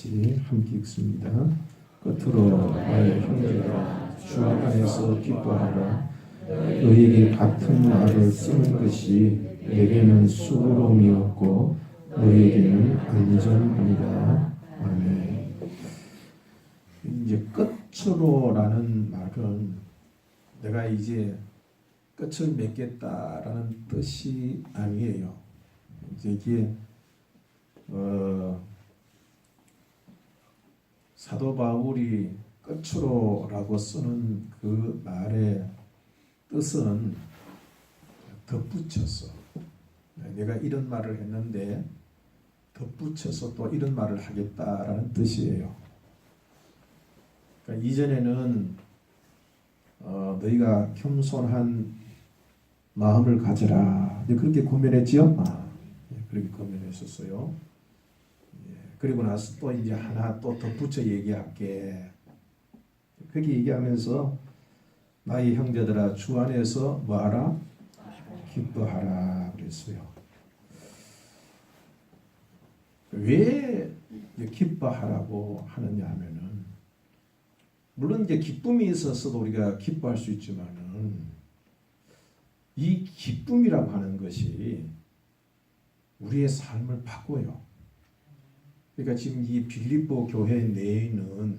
같이 함께 읽습니다. 끝으로 나의 형제들아 주 안에서 기뻐하라. 너에게 같은 말을 쓰는 것이 내게는 수고로움이 없고 너에게는 안전함이다. 아멘. 이제 끝으로라는 말은 내가 이제 끝을 맺겠다라는 뜻이 아니에요. 이제 이게 사도 바울이 끝으로라고 쓰는 그 말의 뜻은 덧붙여서 내가 이런 말을 했는데 덧붙여서 또 이런 말을 하겠다라는 뜻이에요. 그러니까 이전에는 너희가 겸손한 마음을 가져라 그렇게 권면했지요? 그렇게 권면했었어요. 그리고 나서 또 이제 하나 또 덧붙여 얘기할게. 그렇게 얘기하면서 나의 형제들아 주 안에서 뭐하라? 기뻐하라 그랬어요. 왜 기뻐하라고 하느냐 하면은 물론 이제 기쁨이 있어서도 우리가 기뻐할 수 있지만은 이 기쁨이라고 하는 것이 우리의 삶을 바꿔요. 그러니까 지금 이 빌립보 교회 내에는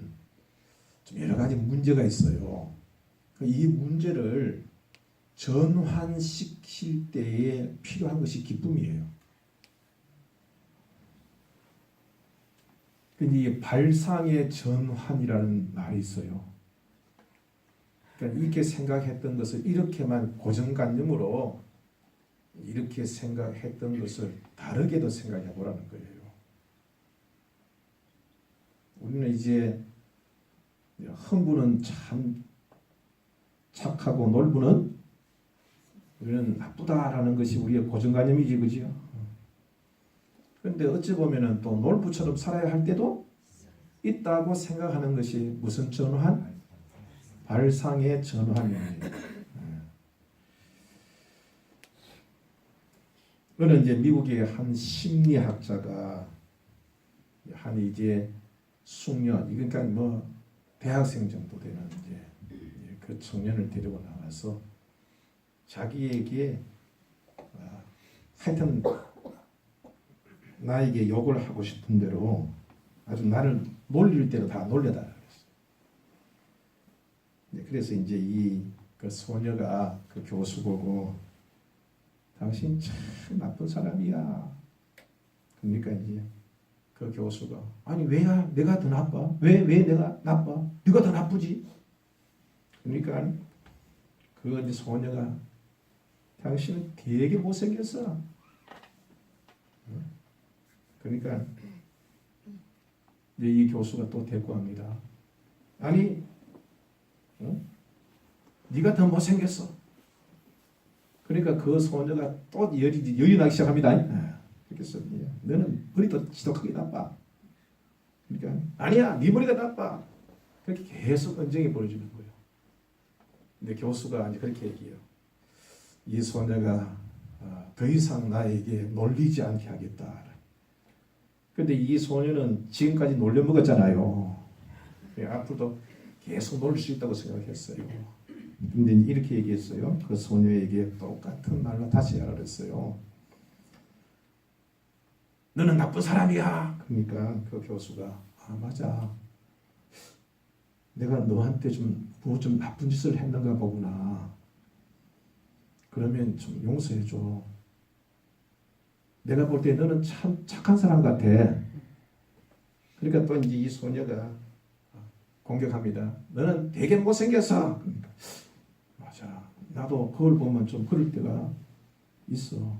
좀 여러 가지 문제가 있어요. 이 문제를 전환시킬 때에 필요한 것이 기쁨이에요. 이 발상의 전환이라는 말이 있어요. 그러니까 이렇게 생각했던 것을 이렇게만 고정관념으로 이렇게 생각했던 것을 다르게도 생각해 보라는 거예요. 우리는 이제 흥부는 참 착하고 놀부는 우리는 나쁘다라는 것이 우리의 고정관념이지, 그지요? 그런데 어찌 보면은 또 놀부처럼 살아야 할 때도 있다고 생각하는 것이 무슨 전환? 발상의 전환입니다. 그는 이제 미국의 한 심리학자가 한 이제 숙련, 그러니까 뭐 대학생 정도 되는 이제 그 청년을 데리고 나와서 자기에게 하여튼 나에게 욕을 하고 싶은 대로 아주 나를 놀릴 대로 다 놀려달라 그랬어요. 그래서 이제 그 소녀가 그 교수 보고 당신 참 나쁜 사람이야. 그러니까 이제 그 교수가 아니 왜야 내가 더 나빠? 왜 내가 나빠? 네가 더 나쁘지? 그러니까 그 이제 소녀가 당신은 되게 못생겼어. 그러니까 이 교수가 또 대꾸합니다. 아니, 네가 더 못생겼어. 그러니까 그 소녀가 또 열이 나기 시작합니다. 그래서 너는 머리도 지독하게 나빠. 그러니까 아니야, 네 머리가 나빠. 그렇게 계속 언쟁이 벌어지는 거예요. 근데 교수가 이제 그렇게 얘기해요. 이 소녀가 더 이상 나에게 놀리지 않게 하겠다. 근데 이 소녀는 지금까지 놀려먹었잖아요. 앞으로도 계속 놀릴 수 있다고 생각했어요. 근데 이렇게 얘기했어요. 그 소녀에게 똑같은 말로 다시 하라 그랬어요. 너는 나쁜 사람이야. 그러니까 그 교수가 맞아. 내가 너한테 좀 나쁜 짓을 했는가 보구나. 그러면 좀 용서해줘. 내가 볼 때 너는 참 착한 사람 같아. 그러니까 또 이제 이 소녀가 공격합니다. 너는 되게 못생겼어. 그러니까 맞아. 나도 그걸 보면 좀 그럴 때가 있어.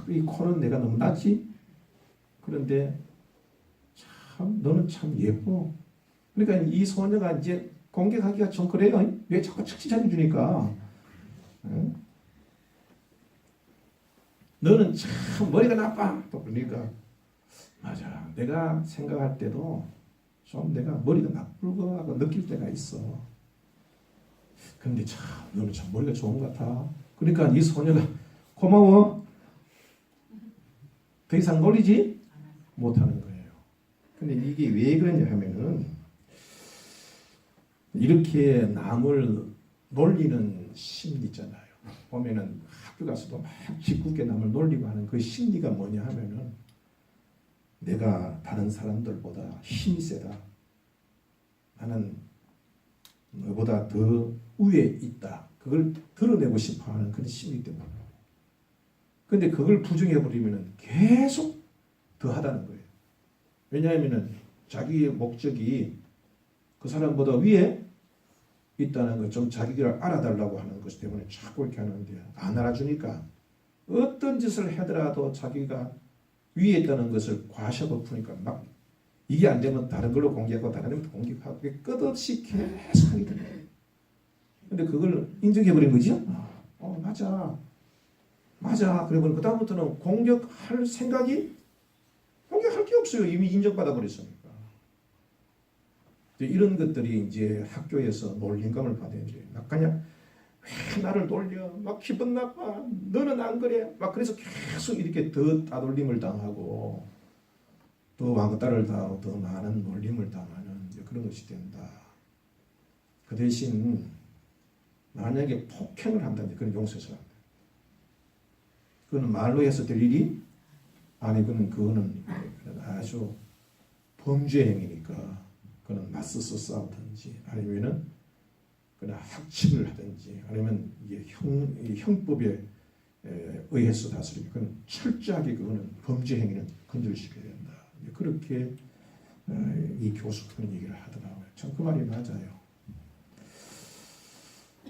이 코는 내가 너무 낮지? 그런데 참 너는 참 예뻐. 그러니까 이 소녀가 이제 공격하기가 좀 그래요. 왜 자꾸 칭찬해 주니까. 너는 참 머리가 나빠. 또 그러니까 맞아. 내가 생각할 때도 좀 내가 머리가 나쁠 거 하고 느낄 때가 있어. 근데 참 너는 참 머리가 좋은 것 같아. 그러니까 이 소녀가 고마워. 더 이상 놀리지 못하는 거예요. 근데 이게 왜 그러냐 하면은 이렇게 남을 놀리는 심리 있잖아요. 보면은 학교 가서도 막 짓궂게 남을 놀리고 하는 그 심리가 뭐냐 하면은 내가 다른 사람들보다 힘이 세다. 나는 너보다 더 위에 있다. 그걸 드러내고 싶어 하는 그런 심리 때문에. 근데 그걸 부정해버리면 계속 더 하다는 거예요. 왜냐하면 자기의 목적이 그 사람보다 위에 있다는 걸 좀 자기를 알아달라고 하는 것 때문에 자꾸 이렇게 하는데 안 알아주니까 어떤 짓을 하더라도 자기가 위에 있다는 것을 과시하고 푸니까 막 이게 안 되면 다른 걸로 공격하고 다른 데면 공격하고 끝없이 계속 하게 되는 거예요. 근데 그걸 인정해버린 거죠. 맞아. 그러면 그 다음부터는 공격할 생각이 공격할 게 없어요. 이미 인정받아 버렸으니까. 이런 것들이 이제 학교에서 놀림감을 받아야 돼요. 막 그냥 왜 나를 놀려? 막 기분 나빠. 너는 안 그래? 막 그래서 계속 이렇게 더 따돌림을 당하고 또 왕따를 당하고 더 많은 놀림을 당하는 그런 것이 된다. 그 대신 만약에 폭행을 한다면 그건 용서해서 한다. 그거는 말로 해서 될 일이 아니고는 그거는 아주 범죄 행위니까 그는 맞서서 싸우든지 아니면은 그냥 학칙을 하든지 아니면 이게 형법에 의해서 다스리기 그건 철저하게 그거는 범죄 행위는 건절시켜야 된다. 그렇게 이 교수 그런 얘기를 하더라고요. 참 그 말이 맞아요.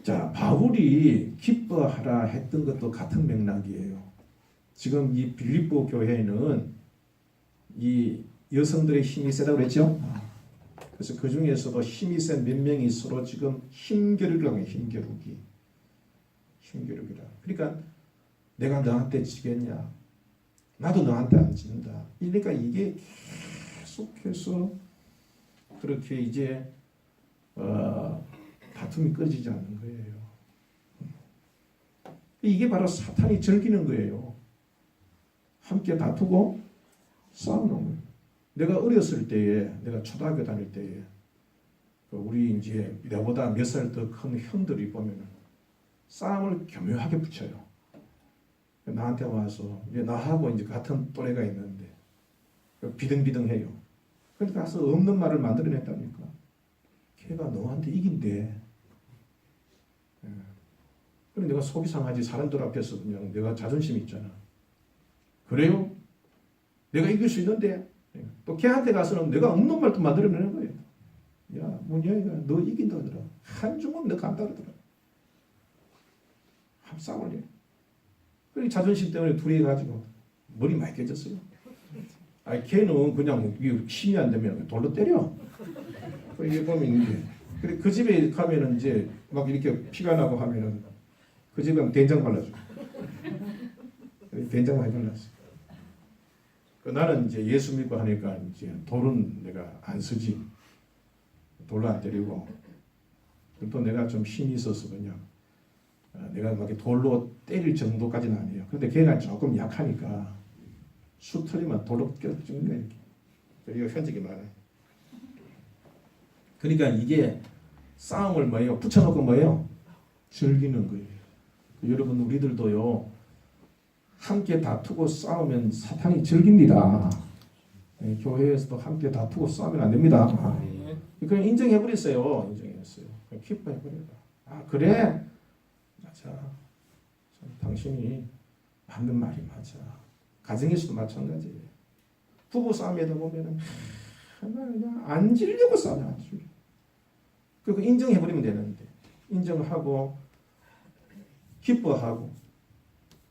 자, 바울이 기뻐하라 했던 것도 같은 맥락이에요. 지금 이 빌립보 교회에는 이 여성들의 힘이 세다고 그랬죠. 그래서 그 중에서도 힘이 센 몇 명이 서로 지금 힘겨루기라고 해요. 힘겨루기라. 그러니까 내가 너한테 지겠냐? 나도 너한테 안 진다. 그러니까 이게 계속해서 그렇게 이제 다툼이 꺼지지 않는 거예요. 이게 바로 사탄이 즐기는 거예요. 함께 다투고 싸우는 거예요. 내가 어렸을 때에, 내가 초등학교 다닐 때에, 우리 이제 내보다 몇 살 더 큰 형들이 보면은 싸움을 교묘하게 붙여요. 나한테 와서 이제 나하고 이제 같은 또래가 있는데 비등비등해요. 그러니까 가서 없는 말을 만들어냈답니까? 걔가 너한테 이긴대. 그래 내가 속이 상하지. 사람들 앞에서 그냥 내가 자존심 있잖아. 그래요? 내가 이길 수 있는데 또 걔한테 가서는 내가 없는 말도 만들어내는 거예요. 야, 뭐냐 이거 너 이긴다 하더라. 한 주먹 너 간다 그러더라. 싸울래. 그래 자존심 때문에 둘이 가지고 머리 많이 깨졌어요. 아니 걔는 그냥 힘이 안 되면 돌로 때려. 이게 보면 이제 그래 그 집에 가면은 이제 막 이렇게 피가 나고 하면은 그 집에 가면 된장 발라줘. 된장 많이 발랐어. 나는 이제 예수 믿고 하니까 이제 돌은 내가 안 쓰지. 돌로 안 때리고 또 내가 좀 힘이 있어서 그냥 내가 막 돌로 때릴 정도까지는 아니에요. 근데 걔가 조금 약하니까 수 틀리면 돌로 껴주는 거예요. 이거 현직이 많아요. 그러니까 이게 싸움을 뭐예요? 붙여놓고 뭐예요? 즐기는 거예요. 여러분 우리들도요. 함께 다투고 싸우면 사탄이 즐깁니다. 교회에서도 함께 다투고 싸우면 안 됩니다. 그냥 인정해버렸어요. 인정했어요. 기뻐해버려요. 아 그래? 맞아. 당신이 맞는 말이 맞아. 가정에서도 마찬가지예요. 부부 싸움에도 보면은 그냥 안 지려고 싸워요. 안 지려. 그거 인정해버리면 되는데 인정하고 기뻐하고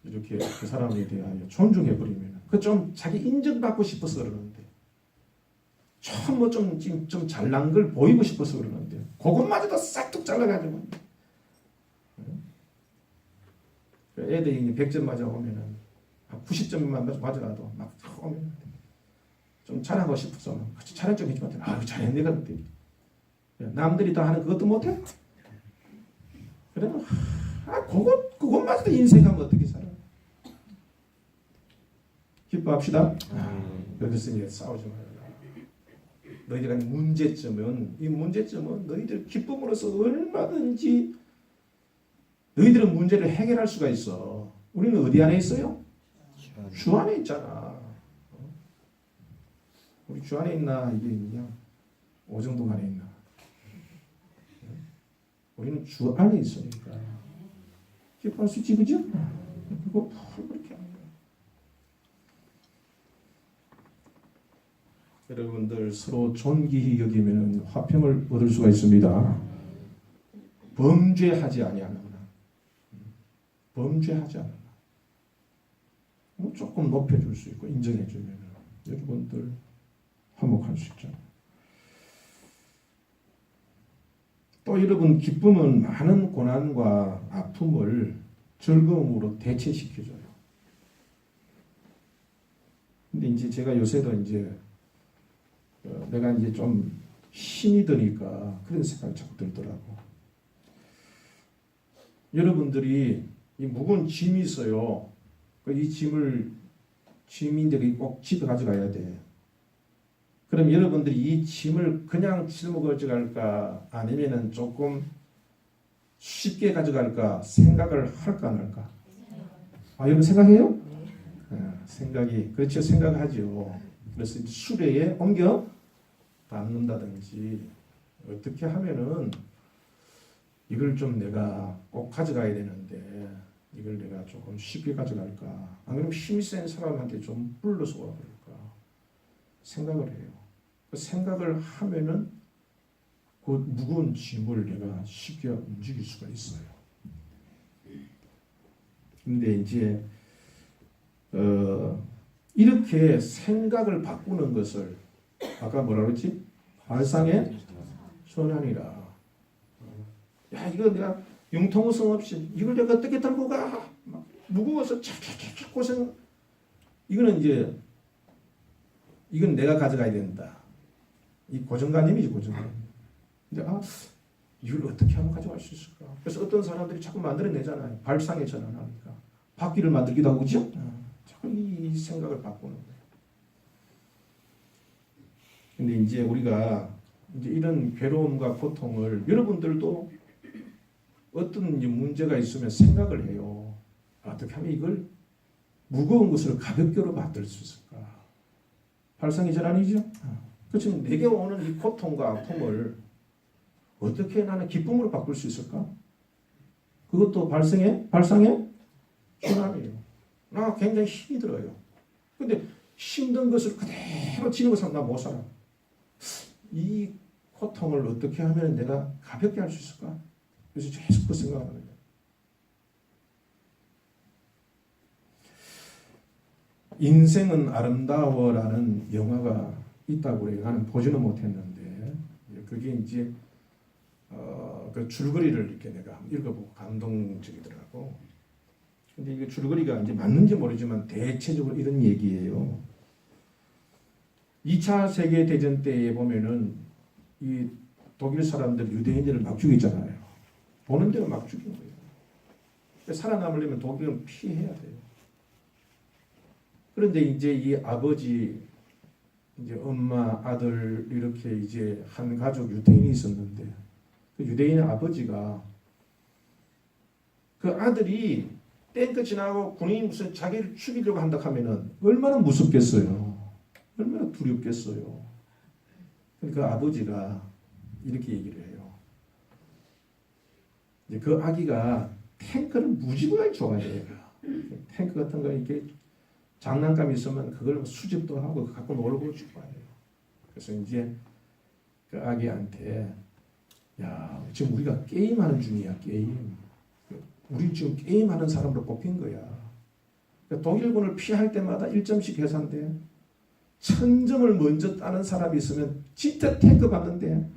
이렇게 그 사람에 대하여 존중해버리면 그 좀 자기 인정받고 싶어서 그러는데 좀 뭐 좀 잘난 걸 보이고 싶어서 그러는데 그것마저도 싹둑 잘라가지고 애들이 100점 맞아 오면은 90점만 맞아라도 막 오면 좀 잘하고 싶어서 촬영 좀 해주면 아 잘했네 내가 그때 남들이 다 하는 그것도 못해? 그러면 그것마저도 인생하면 어떻게 살아? 기뻐합시다. 그래서 이제 싸우지 말라. 너희들의 문제점은 이 문제점은 너희들 기쁨으로서 얼마든지 너희들은 문제를 해결할 수가 있어. 우리는 어디 안에 있어요? 주 안에 있잖아. 우리 주 안에 있나 이게 있냐? 오정동 안에 있나? 우리는 주 안에 있으니까 기뻐할 수 있지, 그죠? 그거 그렇게 하는 거야. 여러분들 서로 존귀히 여기면 화평을 얻을 수가 있습니다. 범죄하지 아니하는 범죄하지 않는 뭐 조금 높여줄 수 있고 인정해주면 여러분들 화목할 수 있잖아요. 또 여러분 기쁨은 많은 고난과 아픔을 즐거움으로 대체시켜줘요. 근데 이제 제가 요새도 이제 내가 이제 좀 힘이 드니까 그런 생각이 자꾸 들더라고. 여러분들이 이 무거운 짐이 있어요. 이 짐인데 꼭 집에 가져가야 돼. 그럼 여러분들이 이 짐을 그냥 짊어 가져갈까 아니면은 조금 쉽게 가져갈까 생각을 할까 안 할까? 아, 여러분 생각해요? 생각이 그렇죠. 생각하죠. 그래서 수레에 옮겨 담는다든지 어떻게 하면은 이걸 좀 내가 꼭 가져가야 되는데 이걸 내가 조금 쉽게 가져갈까? 안 그러면 힘이 센 사람한테 좀 불러서 와버릴까? 생각을 해요. 그 생각을 하면은 그 무거운 짐을 내가 쉽게 움직일 수가 있어요. 근데 이제 이렇게 생각을 바꾸는 것을 아까 뭐라 그랬지? 발상의 선한이라. 야, 이거 내가 융통성 없이 이걸 내가 어떻게 들고 가? 막 무거워서 착착착 고생. 이거는 이제 이건 내가 가져가야 된다. 이 고정관념이지, 고정관념. 근데 이걸 어떻게 하면 가져갈 수 있을까? 그래서 어떤 사람들이 자꾸 만들어내잖아요. 발상의 전환하니까 바퀴를 만들기도 하고, 그죠? 자꾸 이 생각을 바꾸는 거예요. 근데 이제 우리가 이제 이런 괴로움과 고통을 여러분들도 어떤 문제가 있으면 생각을 해요. 어떻게 하면 이걸 무거운 것을 가볍게로 만들 수 있을까? 발상의 전환이죠. 그렇지만 내게 오는 이 고통과 아픔을 어떻게 나는 기쁨으로 바꿀 수 있을까? 그것도 발상의 전환이에요. 나 굉장히 힘이 들어요. 근데 힘든 것을 그대로 지니고 살면 나 못 살아. 이 고통을 어떻게 하면 내가 가볍게 할 수 있을까? 그래서 계속 그 생각을 하는 거예요. 인생은 아름다워라는 영화가 있다고 그래요. 나는 보지는 못했는데 그게 이제 그 줄거리를 이렇게 내가 읽어보고 감동적이더라고. 근데 이게 줄거리가 이제 맞는지 모르지만 대체적으로 이런 얘기예요. 2차 세계대전 때에 보면은 이 독일 사람들 유대인들을 막 죽이잖아요. 보는 대로 막 죽인 거예요. 살아남으려면 독일은 피해야 돼요. 그런데 이제 이 아버지, 이제 엄마, 아들 이렇게 이제 한 가족 유대인이 있었는데 그 유대인 아버지가 그 아들이 탱크 지나고 군인이 무슨 자기를 죽이려고 한다 하면은 얼마나 무섭겠어요. 얼마나 두렵겠어요. 그 아버지가 이렇게 얘기를 해요. 이제 그 아기가 탱크를 무지무지하게 좋아해요. 탱크 같은 거 이렇게 장난감이 있으면 그걸 수집도 하고 갖고 놀고 좋아해요. 그래서 이제 그 아기한테 야, 지금 우리가 게임하는 중이야, 게임. 우리 지금 게임하는 사람으로 뽑힌 거야. 그러니까 독일군을 피할 때마다 1점씩 계산돼. 1000점을 먼저 따는 사람이 있으면 진짜 탱크 받는데.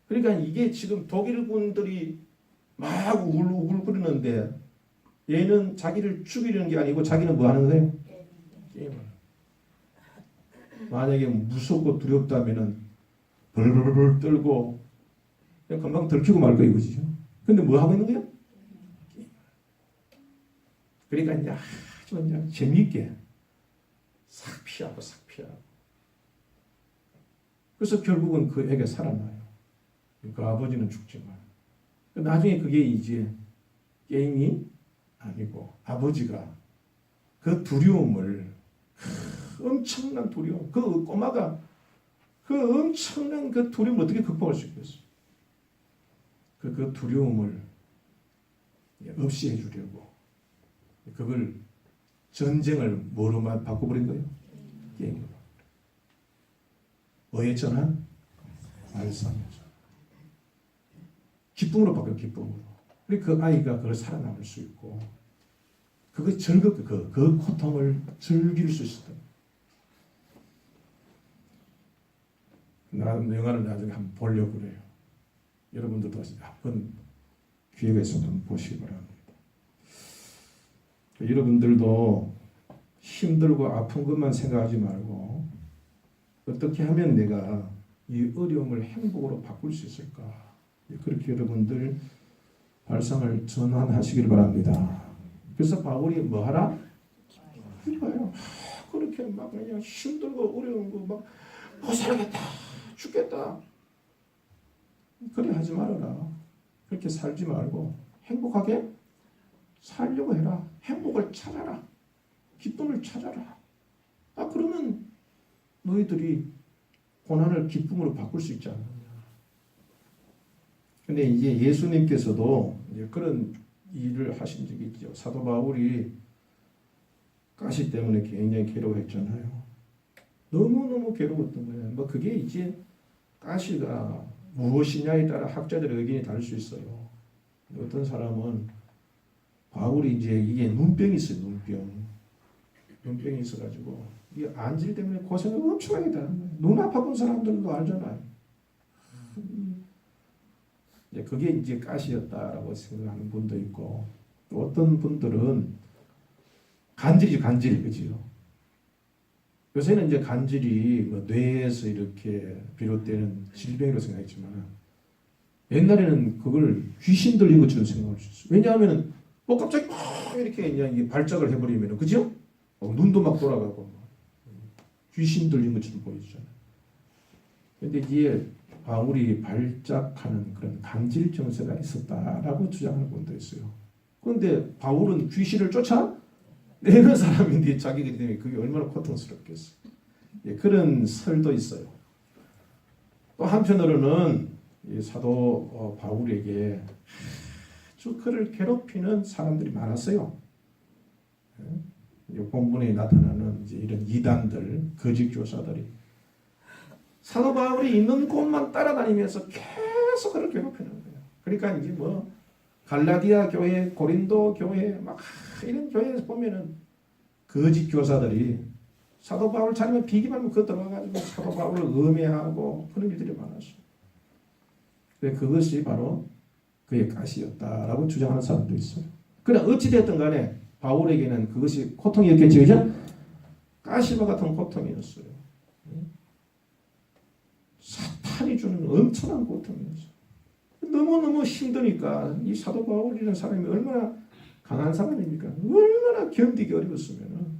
그러니까 이게 지금 독일군들이 막 우글우글 얘는 자기를 죽이려는 게 아니고 자기는 뭐 하는 거예요? 게임을. 만약에 무섭고 두렵다면은 벌벌벌 떨고 그냥 금방 들키고 말 거예요, 그죠? 근데 뭐 하고 있는 거예요? 그러니까 이제 아주 그냥 재미있게 싹 피하고 싹 피하고. 그래서 결국은 그 애가 살아나요. 그 아버지는 죽지만 나중에 그게 이제 게임이 아니고 아버지가 그 두려움을 엄청난 두려움 그 꼬마가 그 엄청난 그 두려움을 어떻게 극복할 수 있겠어요? 그 두려움을 없이 해주려고 그걸 전쟁을 뭐로 바꿔버린 거예요? 게임으로. 뭐에 전환? 말씀에 전환. 기쁨으로 바꿔요. 기쁨으로. 그 아이가 그걸 살아남을 수 있고 그거 즐겁게 그 고통을 즐길 수 있었다. 나는 영화를 나중에 한번 보려고 그래요. 여러분들도 한번 기회가 있으면 한번 보시기 바랍니다. 여러분들도 힘들고 아픈 것만 생각하지 말고 어떻게 하면 내가 이 어려움을 행복으로 바꿀 수 있을까? 그렇게 여러분들 발상을 전환하시길 바랍니다. 그래서 바울이 뭐 하라? 기뻐요. 그렇게 막 그냥 힘들고 어려운 거 막 못 살겠다, 죽겠다. 그래 하지 말아라. 그렇게 살지 말고 행복하게 살려고 해라. 행복을 찾아라. 기쁨을 찾아라. 그러면 너희들이 고난을 기쁨으로 바꿀 수 있지 않느냐. 근데 이제 예수님께서도 이제 그런 일을 하신 적이 있죠. 사도 바울이 가시 때문에 굉장히 괴로워했잖아요. 너무너무 괴로웠던 거예요. 뭐 그게 이제 가시가 무엇이냐에 따라 학자들의 의견이 다를 수 있어요. 어떤 사람은 바울이 이제 이게 눈병이 있어요. 눈병이 있어가지고 이 안질 때문에 고생을 엄청나게 하는 거예요. 눈 아파본 사람들도 알잖아요. 그게 이제 가시였다라고 생각하는 분도 있고 또 어떤 분들은 간질 그지요. 요새는 이제 간질이 뭐 뇌에서 이렇게 비롯되는 질병으로 생각했지만 옛날에는 그걸 귀신 들린 것처럼 생각할 수 있어요. 왜냐하면 갑자기 막 이렇게 그냥 발작을 해버리면 그죠? 눈도 막 돌아가고 귀신 들린 것처럼 보이잖아요. 근데 이게 바울이 발작하는 그런 간질 증세가 있었다라고 주장하는 분도 있어요. 그런데 바울은 귀신을 쫓아내는 사람인데 자기들이 때문에 그게 얼마나 고통스럽겠어요. 그런 설도 있어요. 또 한편으로는 이 사도 바울에게 아주 그를 괴롭히는 사람들이 많았어요. 이 본문에 나타나는 이제 이런 이단들, 거짓 교사들이 사도 바울이 있는 곳만 따라다니면서 계속 그를 괴롭히는 거예요. 그러니까 이제 뭐 갈라디아 교회, 고린도 교회 막 이런 교회에서 보면은 거짓 교사들이 사도 바울 자리면 비기만 그 들어가가지고 사도 바울을 음해하고 그런 일들이 많았어요. 그것이 바로 그의 가시였다라고 주장하는 사람도 있어요. 그러나 어찌됐든 간에 바울에게는 그것이 고통이었겠죠. 그죠? 가시와 같은 고통이었어요. 사탄이 주는 엄청난 고통이었어요. 너무너무 힘드니까 이 사도 바울이라는 사람이 얼마나 강한 사람입니까? 얼마나 견디기 어려웠으면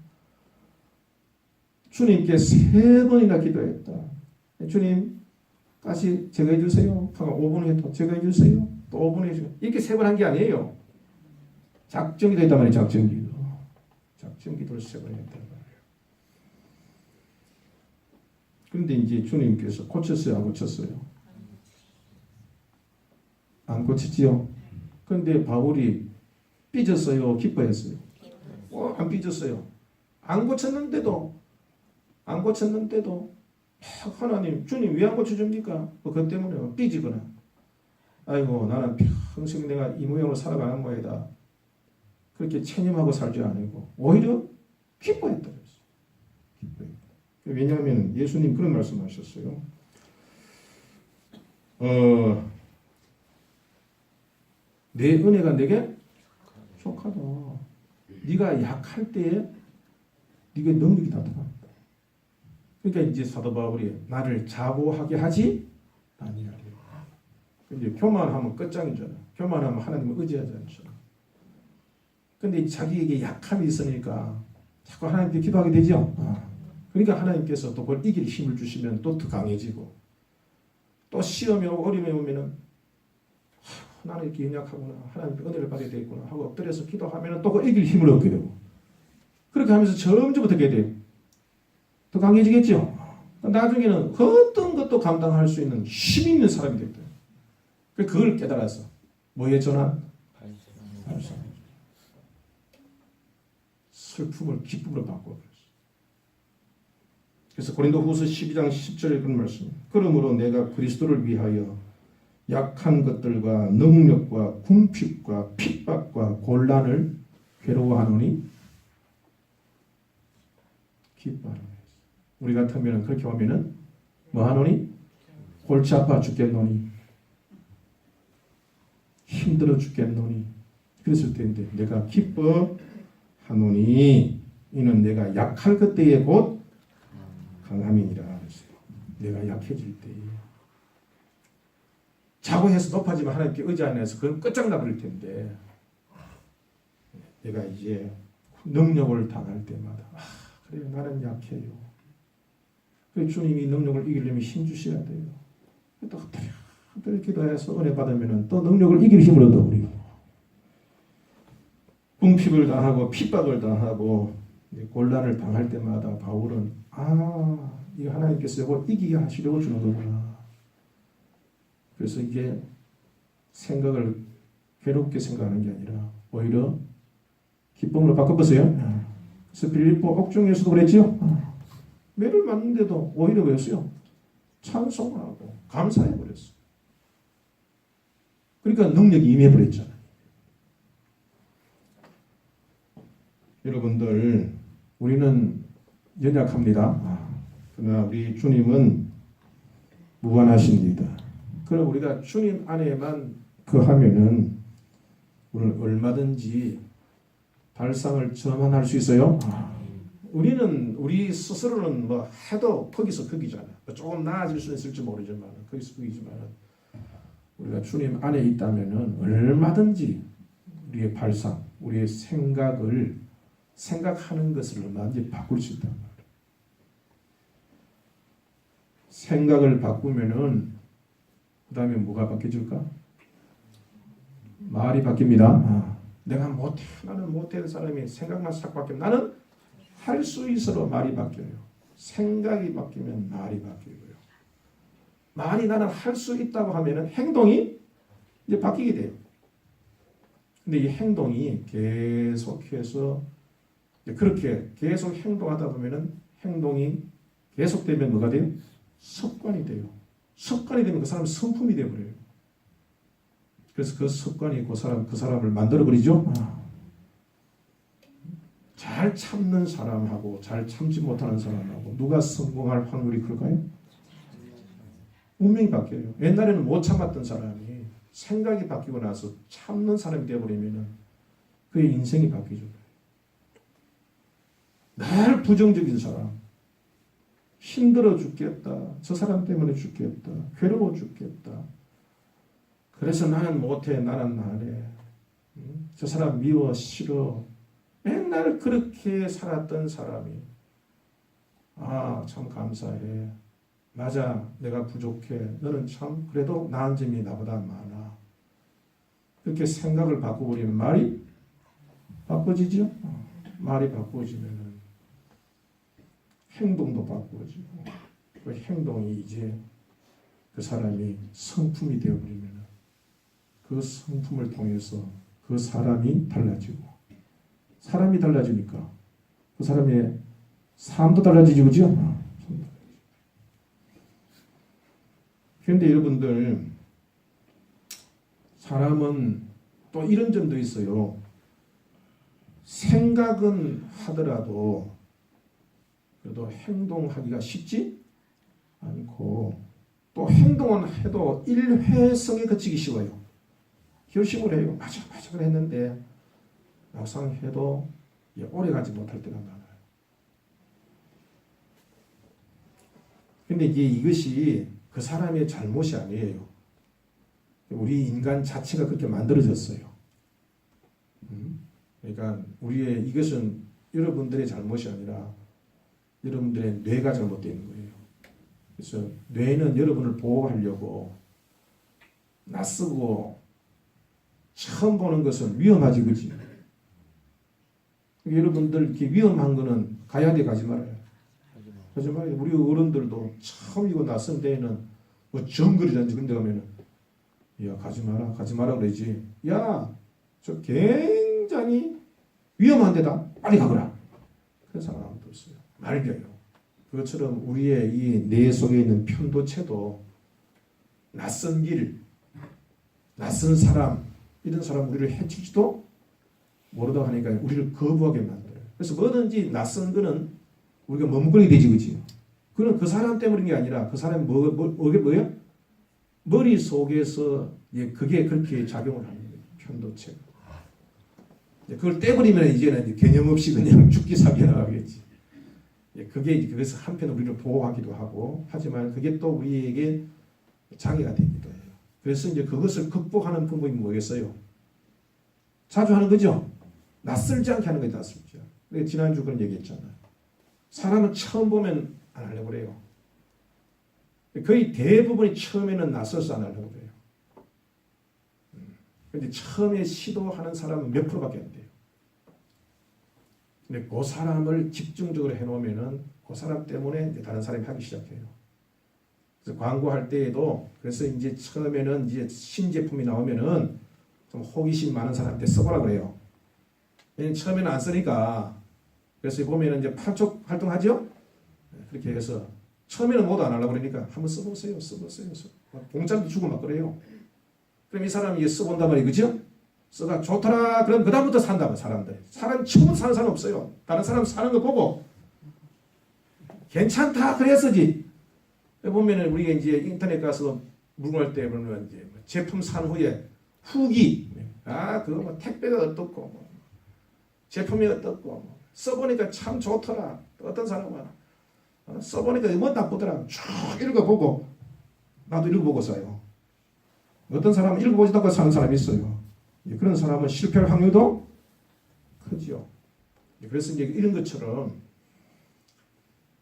주님께 3번이나 기도했다. 주님 다시 제거해 주세요. 5분 후에 또 제거해 주세요. 또 5분 후에 제거해 주세요. 이렇게 3번 한 게 아니에요. 작정기도 했단 말이에요. 작정기도. 작정기도를 3번 했단 말이에요. 그런데 이제 주님께서 고쳤어요? 안 고쳤어요? 안 고쳤지요? 그런데 바울이 삐졌어요? 기뻐했어요? 안 삐졌어요. 안 고쳤는데도 하나님, 주님 왜 안 고쳐줍니까? 그것 때문에 삐지거나 아이고 나는 평생 내가 이 모양으로 살아가는 모양이다. 그렇게 체념하고 살지 않고 오히려 기뻐했다. 기뻐했다. 왜냐하면 예수님 그런 말씀하셨어요. 내 은혜가 내게 족하다. 네가 약할 때에 네가 능력이 나타난다. 그러니까 이제 사도 바울이 나를 자고하게 하지 아니하리라. 이제 교만하면 끝장이잖아. 교만하면 하나님을 의지하지 않잖아. 근데 자기에게 약함이 있으니까 자꾸 하나님께 기도하게 되죠. 그러니까 하나님께서 또 그걸 이길 힘을 주시면 또 더 강해지고 또 시험이 오고 어려움이 오면은 나는 이렇게 연약하구나. 하나님께 은혜를 받아야 되겠구나 하고 엎드려서 기도하면은 또 그 이길 힘을 얻게 되고 그렇게 하면서 점점 어떻게 돼요? 더 강해지겠죠. 나중에는 어떤 것도 감당할 수 있는 힘 있는 사람이 됐다. 그걸 깨달아서 뭐에 전환? 발산. 슬픔을 기쁨으로 바꿔버렸어. 그래서 고린도후서 12장 10절에 그런 말씀. 그러므로 내가 그리스도를 위하여 약한 것들과 능력과 궁핍과 핍박과 곤란을 괴로워하노니 기뻐하노니. 우리 같으면 그렇게 하면은 뭐 하노니? 골치 아파 죽겠노니 힘들어 죽겠노니 그랬을 텐데 내가 기뻐하노니 이는 내가 약할 그때에 곧 강함이니라 그랬어요. 내가 약해질 때에 자고 해서 높아지면 하나님께 의지 안 해서 그건 끝장나 버릴 텐데 내가 이제 능력을 당할 때마다 그래 나는 약해요. 그래 주님이 능력을 이기려면 힘 주셔야 돼요. 또 엎드려 기도해서 은혜 받으면 또 능력을 이길 힘을 얻어 우리가 궁핍을 당하고 핍박을 당하고 곤란을 당할 때마다 바울은 이거 하나님께서 이거 이기게 하시려고 주는 거구나. 그래서 이게 생각을 괴롭게 생각하는 게 아니라 오히려 기쁨으로 바꿔보세요. 그래서 빌립보 옥중에서도 그랬지요. 매를 맞는데도 오히려 왜였어요? 찬송을 하고 감사해버렸어. 그러니까 능력이 임해버렸잖아요. 여러분들 우리는 연약합니다. 그러나 우리 주님은 무한하십니다. 그럼 우리가 주님 안에만 하면은 우리는 얼마든지 발상을 전환할 수 있어요. 우리 스스로는 뭐 해도 거기서 거기잖아요. 조금 나아질 수 있을지 모르지만 거기서 거기지만 우리가 주님 안에 있다면은 얼마든지 우리의 발상, 우리의 생각하는 것을 얼마든지 바꿀 수 있단 말이에요. 생각을 바꾸면은 그 다음에 뭐가 바뀌어질까? 말이 바뀝니다. 내가 못해, 나는 못하는 사람이 생각만 싹 바뀌면 나는 할 수 있어로 말이 바뀌어요. 생각이 바뀌면 말이 바뀌고요. 말이 나는 할 수 있다고 하면은 행동이 이제 바뀌게 돼요. 근데 이 행동이 계속해서 그렇게 계속 행동하다 보면은 행동이 계속되면 뭐가 돼요? 습관이 돼요. 습관이 되면 그 사람은 성품이 되어버려요. 그래서 그 습관이 그 사람을 만들어버리죠. 잘 참는 사람하고 잘 참지 못하는 사람하고 누가 성공할 확률이 클까요? 운명이 바뀌어요. 옛날에는 못 참았던 사람이 생각이 바뀌고 나서 참는 사람이 되어버리면 그의 인생이 바뀌죠. 늘 부정적인 사람, 힘들어 죽겠다, 저 사람 때문에 죽겠다, 괴로워 죽겠다, 그래서 나는 못해, 나는 안 해, 저 사람 미워, 싫어, 맨날 그렇게 살았던 사람이 참 감사해, 맞아, 내가 부족해, 너는 참 그래도 나은 점이 나보다 많아, 그렇게 생각을 바꿔버리면 말이 바꿔지죠. 말이 바꿔지면 행동도 바꾸어지고 그 행동이 이제 그 사람이 성품이 되어버리면 그 성품을 통해서 그 사람이 달라지고 사람이 달라지니까 그 사람의 삶도 달라지죠. 그죠? 그런데 여러분들 사람은 또 이런 점도 있어요. 생각은 하더라도 그래도 행동하기가 쉽지 않고 또 행동은 해도 일회성에 그치기 쉬워요. 결심을 해요. 맞아 그래 했는데 막상 해도 오래가지 못할 때가 많아요. 근데 이것이 그 사람의 잘못이 아니에요. 우리 인간 자체가 그렇게 만들어졌어요. 그러니까 이것은 여러분들의 잘못이 아니라 여러분들의 뇌가 잘못되어 있는 거예요. 그래서 뇌는 여러분을 보호하려고 낯쓰고 처음 보는 것은 위험하지, 그렇지? 여러분들 이렇게 위험한 거는 가야 돼, 가지 말아요. 가지 말아요. 우리 어른들도 처음 이거 낯선 데에는 뭐 정글이라든지 그런 데 가면은 야, 가지 마라, 가지 마라 그러지. 야, 저 굉장히 위험한 데다 빨리 가거라. 그런 사람 아무도 없어요. 말겨요. 그것처럼 우리의 이 뇌 속에 있는 편도체도 낯선 길, 낯선 사람, 이런 사람 우리를 해칠지도 모르다 하니까 우리를 거부하게 만들어요. 그래서 뭐든지 낯선 거는 우리가 머뭇거리게 되지, 그치? 그건 그 사람 때문인 게 아니라 그 사람이 뭐야? 머릿속에서 그게 그렇게 작용을 하는 거예요. 편도체가. 그걸 떼버리면 이제는 개념 없이 그냥 죽기 살기 나가겠지. 그게 그래서 한편 우리를 보호하기도 하고 하지만 그게 또 우리에게 장애가 되기도 해요. 그래서 이제 그것을 극복하는 방법이 뭐겠어요? 자주 하는 거죠. 낯설지 않게 하는 거예요. 낯설지 않게. 지난주 그런 얘기했잖아요. 사람은 처음 보면 안 하려고 그래요. 거의 대부분이 처음에는 낯설서 안 하려고 그래요. 근데 처음에 시도하는 사람은 몇 프로밖에 안 돼요. 근데 그 사람을 집중적으로 해놓으면은 그 사람 때문에 이제 다른 사람이 하기 시작해요. 그래서 광고할 때에도 그래서 이제 처음에는 이제 신제품이 나오면은 좀 호기심 많은 사람한테 써보라 그래요. 왜냐면 처음에는 안 쓰니까. 그래서 보면은 이제 팔쪽 활동하죠? 그렇게 해서 처음에는 모두 안 하려고 그러니까 한번 써보세요. 공짜도 주고 막 그래요. 그럼 이 사람이 이게 써본단 말이에요. 그죠? 써가 좋더라. 그럼 그다음부터 산다고 사람들. 사람 처음 사는 사람 없어요. 다른 사람 사는 거 보고 괜찮다 그랬어지. 보면은 우리가 이제 인터넷 가서 물건할 때 보면 이제 제품 산 후에 후기 그거 뭐 택배가 어떻고 뭐 제품이 어떻고 뭐 써보니까 참 좋더라. 어떤 사람은 써보니까 뭐 나쁘더라. 쭉 읽어보고 나도 읽어보고 써요. 어떤 사람은 읽어보지도 않고 사는 사람이 있어요. 그런 사람은 실패할 확률도 크죠. 그래서 이제 이런 것처럼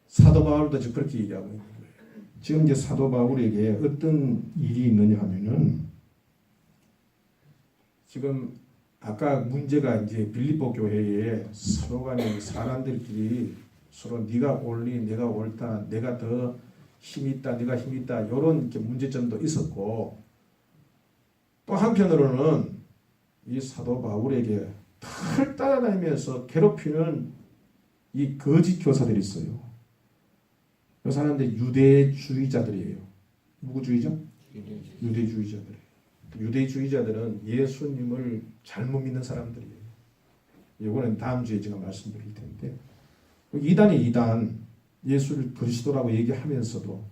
사도 바울도 지금 그렇게 얘기하고 있는 거예요. 지금 이제 사도 바울에게 어떤 일이 있느냐 하면은 지금 아까 문제가 이제 빌립보 교회에 서로 간에 사람들끼리 서로 네가 옳니 내가 옳다 내가 더 힘이 있다 네가 힘이 있다 이런 이렇게 문제점도 있었고 또 한편으로는 이 사도 바울에게 털 따라다니면서 괴롭히는 이 거짓 교사들이 있어요. 그 사람들이 유대주의자들이에요. 누구 주의자? 유대주의자들이에요. 유대주의자들은 예수님을 잘못 믿는 사람들이에요. 이거는 다음 주에 제가 말씀드릴 텐데 이단이 이단 예수를 그리스도라고 얘기하면서도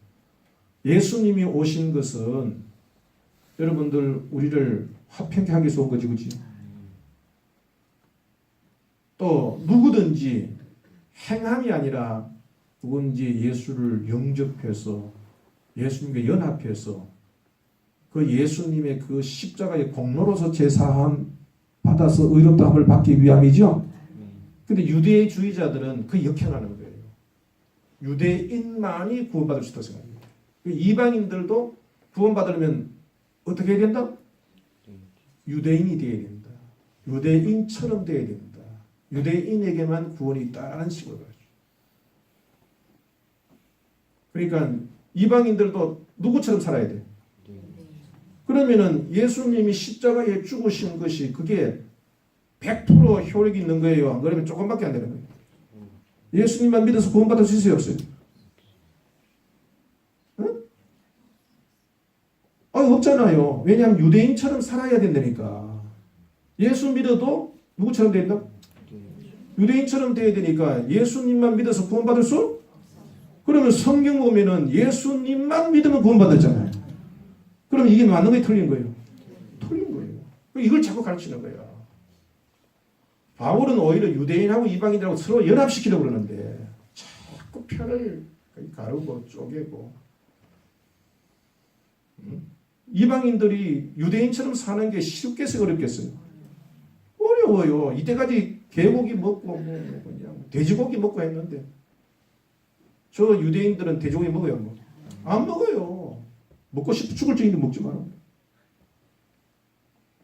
예수님이 오신 것은 여러분들 우리를 화평케 하기 위해서 온 거지, 그렇지? 또 누구든지 행함이 아니라 누군지 예수를 영접해서 예수님과 연합해서 그 예수님의 그 십자가의 공로로서 제사함 받아서 의롭다함을 받기 위함이죠. 근데 유대주의자들은 그 역행하는 거예요. 유대인만이 구원받을 수 있다고 생각해요. 이방인들도 구원받으려면 어떻게 해야 된다? 유대인이 되어야 된다. 유대인처럼 되어야 된다. 유대인에게만 구원이 있다는 식으로 가죠. 그러니까 이방인들도 누구처럼 살아야 돼? 그러면은 예수님이 십자가에 죽으신 것이 그게 100% 효력이 있는 거예요. 안 그러면 조금밖에 안 되는 거예요. 예수님만 믿어서 구원받을 수 있어요, 없어요? 응? 없잖아요. 왜냐하면 유대인처럼 살아야 된다니까. 예수 믿어도 누구처럼 된다? 유대인처럼 돼야 되니까 예수님만 믿어서 구원받을 수? 그러면 성경 보면은 예수님만 믿으면 구원받았잖아요. 그럼 이게 맞는 거예요? 틀린 거예요? 틀린 거예요. 이걸 자꾸 가르치는 거예요. 바울은 오히려 유대인하고 이방인들하고 서로 연합시키려고 그러는데 자꾸 편을 가르고 쪼개고 이방인들이 유대인처럼 사는 게 쉽겠어요? 어렵겠어요? 어려워요. 이때까지 개고기 먹고 뭐 그냥 돼지고기 먹고 했는데 저 유대인들은 돼지고기 먹어요? 뭐. 안 먹어요. 먹고 싶어 죽을 정인데 먹지 마라.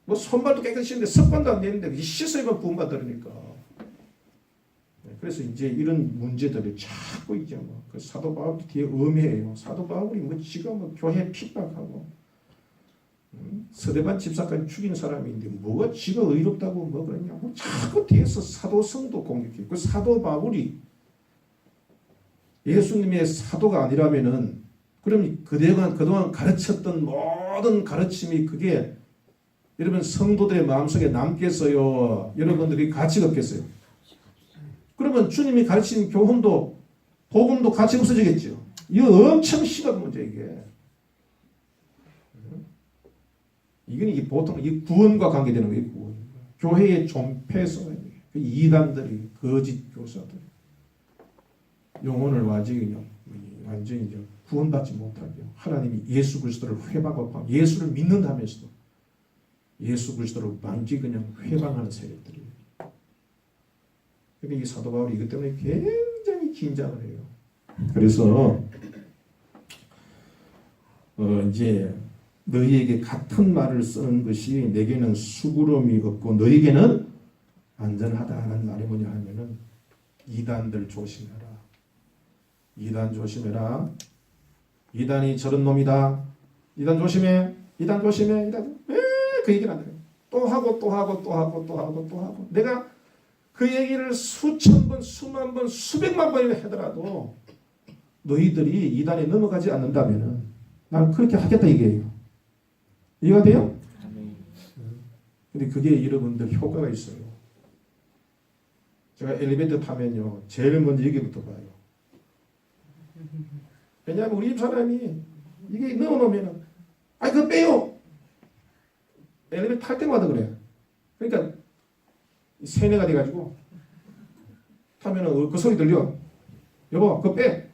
뭐 손발도 깨끗이 씻는데 습관도 안 되는데 씻어야만 구원받으니까. 그래서 이제 이런 문제들이 자꾸 이제 그 사도 바울 뒤에 엄해요. 사도 바울이 뭐 지가 뭐 교회 핍박하고 스데반 집사까지 죽인 사람인데 뭐가 지가 의롭다고 뭐 그러냐고 자꾸 뒤에서 사도성도 공격해. 그 사도 바울이 예수님의 사도가 아니라면은 그럼 그동안 가르쳤던 모든 가르침이 그게 여러분 성도들의 마음속에 남겠어요? 여러분들이 가치가 없겠어요? 그러면 주님이 가르친 교훈도 복음도 가치 없어지겠죠. 이거 엄청 심한 문제 이게. 이게 보통 이 구원과 관계되는 거예요. 구원. 교회의 존폐서, 이단들이 거짓 교사들 영혼을 완전히 구원받지 못하게 하나님이 예수 그리스도를 회방하고 예수를 믿는다면서도 예수 그리스도를 완전히 그냥 회방하는 세력들이에요. 그러니까 이 사도 바울이 이것 때문에 굉장히 긴장을 해요. 그래서 이제 너희에게 같은 말을 쓰는 것이 내게는 수고름이 없고 너희에게는 안전하다는 말이 뭐냐 하면은 이단들 조심해라. 이단 조심해라. 이단이 저런 놈이다. 이단 조심해. 이단 조심해. 이단 그 얘기를 안 해요. 또 하고 또 하고 또 하고 또 하고 또 하고 내가 그 얘기를 수천 번, 수만 번, 수백만 번이나 하더라도 너희들이 이단에 넘어가지 않는다면은 난 그렇게 하겠다 이게요. 이해가 돼요? 근데 그게 여러분들 효과가 있어요. 제가 엘리베이터 타면요 제일 먼저 여기부터 봐요. 왜냐하면 우리 집사람이 이게 넣어놓으면은 아이 그거 빼요. 엘리베이터 탈 때마다 그래. 그러니까 세뇌가 돼가지고 타면은 그 소리 들려. 여보 그거 빼.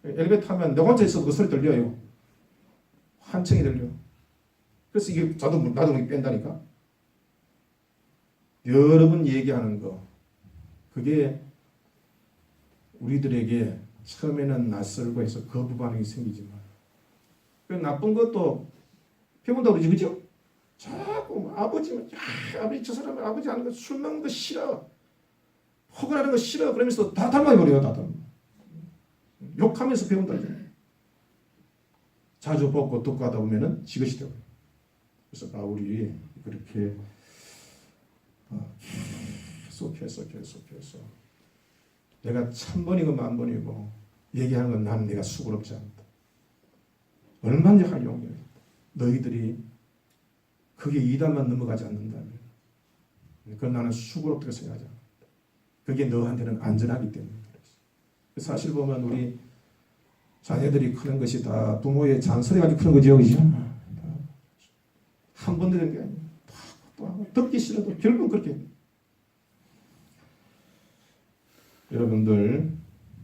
엘리베이터 타면 내가 혼자 있어도 그 소리 들려요. 한층이 들려. 그래서 이게 나도 뺀다니까. 여러 번 얘기하는 거 그게 우리들에게 처음에는 낯설고 해서 거부 반응이 생기지만 그 나쁜 것도 배운다고 그러지 그죠? 자꾸 아버지 저 사람은 아버지 하는 거 술 먹는 거 싫어. 허근하는 거 싫어. 그러면서 다 닮아버려요. 다 닮아. 욕하면서 배운다죠. 자주 벗고 듣고 하다 보면은 지긋이 되고요. 그래서 바울이 그렇게 계속해서 내가 1000번이고 10,000번이고 얘기하는 건 난 내가 수고롭지 않다. 얼마나 할 용이야. 너희들이 그게 이단만 넘어가지 않는다면 그건 나는 수고롭다고 생각하지 않는다. 그게 너한테는 안전하기 때문에 그래서 사실 보면 우리 자녀들이 크는 것이 다 부모의 잔소리 가지고 크는 거죠. 그죠? 한 번 들은 게 아니에요. 또 하고 듣기 싫어도 결국은 그렇게. 여러분들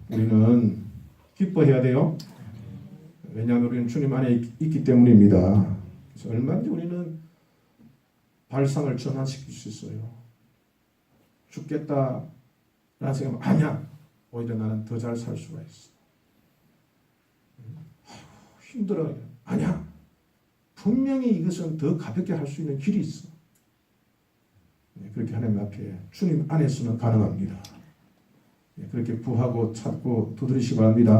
우리는 기뻐해야 돼요. 왜냐하면 우리는 주님 안에 있기 때문입니다. 그래서 얼마든지 우리는 발상을 전환시킬 수 있어요. 죽겠다라는 생각하면 아니야. 오히려 나는 더 잘 살 수가 있어. 힘들어요. 아니야. 분명히 이것은 더 가볍게 할 수 있는 길이 있어. 그렇게 하나님 앞에 주님 안에서는 가능합니다. 그렇게 구하고 찾고 두드리시기 바랍니다.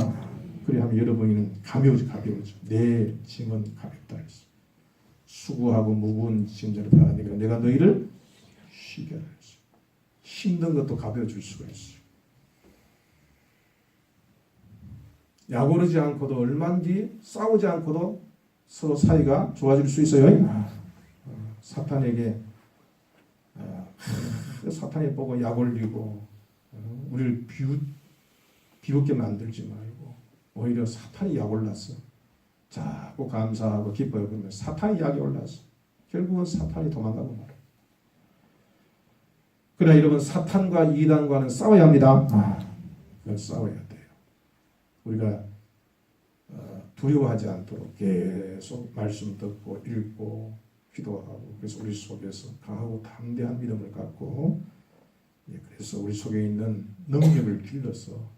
그래야하면 여러분은 가벼워져. 내 짐은 가볍다 했어. 수고하고 무거운 짐자를 다 하니까 내가 너희를 쉬게 하라 했어. 힘든 것도 가벼워질 수가 있어. 약오르지 않고도 얼마든지 싸우지 않고도 서로 사이가 좋아질 수 있어요. 사탄에게 사탄이 보고 약 올리고 우리를 비웃게 만들지 말고 오히려 사탄이 약 올랐어. 자꾸 감사하고 기뻐요. 그러면 사탄이 약이 올랐어. 결국은 사탄이 도망가고 말이에요. 그러나 여러분 사탄과 이단과는 싸워야 합니다. 그건 싸워야 돼요. 우리가 두려워하지 않도록 계속 말씀 듣고 읽고 기도하고 그래서 우리 속에서 강하고 담대한 믿음을 갖고 그래서 우리 속에 있는 능력을 길러서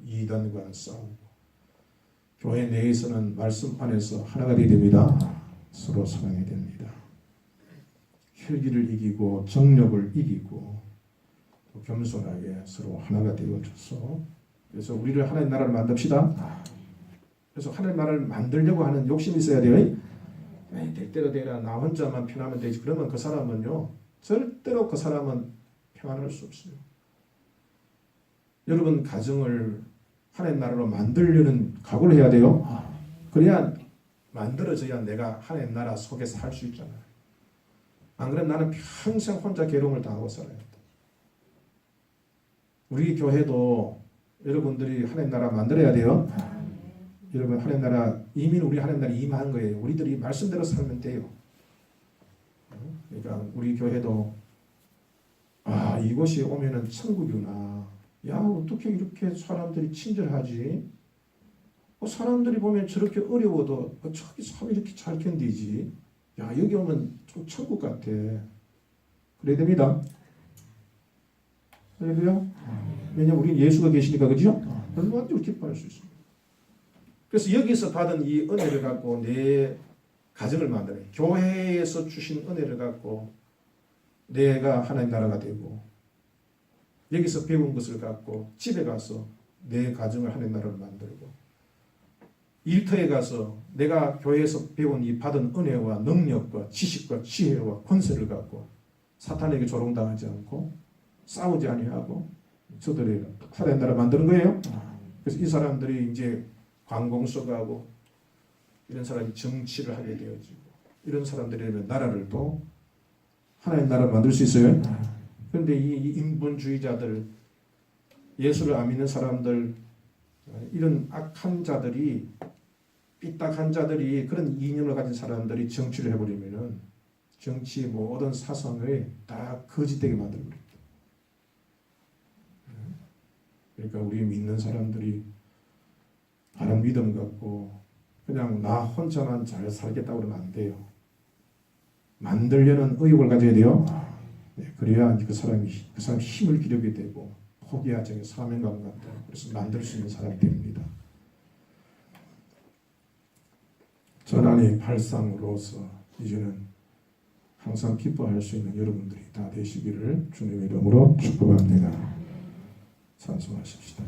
이단과는 싸우고 교회 내에서는 말씀 안에서 하나가 되어야 됩니다. 서로 사랑해야 됩니다. 혈기를 이기고 정력을 이기고 겸손하게 서로 하나가 되어줘서 그래서 우리를 하나님 나라를 만듭시다. 그래서 하나님 나라를 만들려고 하는 욕심이 있어야 돼요. 될 대로 되라 나 혼자만 편하면 되지. 그러면 그 사람은요 절대로 그 사람은 평안할 수 없어요. 여러분 가정을 하나님 나라로 만들려는 각오를 해야 돼요. 그래야 만들어져야 내가 하나님 나라 속에서 살 수 있잖아요. 안 그러면 나는 평생 혼자 괴로움을 당하고 살아야 돼. 우리 교회도 여러분들이 하나님 나라 만들어야 돼요. 여러분 하나님 나라 이미 우리 하나님 나라 임한 거예요. 우리들이 말씀대로 살면 돼요. 그러니까 우리 교회도 이곳이 오면은 천국이구나. 야 어떻게 이렇게 사람들이 친절하지? 사람들이 보면 저렇게 어려워도 저기 참 이렇게 잘 견디지. 야 여기 오면 좀 천국 같아. 그래야 됩니다. 할렐루야. 왜냐면 우리 예수가 계시니까 그죠? 얼마든지 기뻐할 수 있습니다. 그래서 여기서 받은 이 은혜를 갖고 내 가정을 만들어요. 교회에서 주신 은혜를 갖고 내가 하나님 나라가 되고 여기서 배운 것을 갖고 집에 가서 내 가정을 하나님 나라를 만들고 일터에 가서 내가 교회에서 배운 이 받은 은혜와 능력과 지식과 지혜와 권세를 갖고 사탄에게 조롱당하지 않고 싸우지 아니하고 저들의 하나님 나라 만드는 거예요. 그래서 이 사람들이 이제 관공서가고 이런 사람이 정치를 하게 되어지고 이런 사람들이라면 나라를 또 하나님 나라를 만들 수 있어요. 그런데 이 인본주의자들 예수를 안 믿는 사람들 이런 악한 자들이 삐딱한 자들이 그런 이념을 가진 사람들이 정치를 해버리면은 정치의 모든 사상을 다 거짓되게 만들어버립니다. 그러니까 우리 믿는 사람들이 바른 믿음 갖고 그냥 나 혼자만 잘 살겠다고 그러면 안 돼요. 만들려는 의욕을 가져야 돼요. 그래야 그 사람 힘을 기르게 되고 포기하지 않고 사명감 갖고 그래서 만들 수 있는 사람이 됩니다. 전환의 발상으로서 이제는 항상 기뻐할 수 있는 여러분들이 다 되시기를 주님의 이름으로 축복합니다. 찬송하십시다.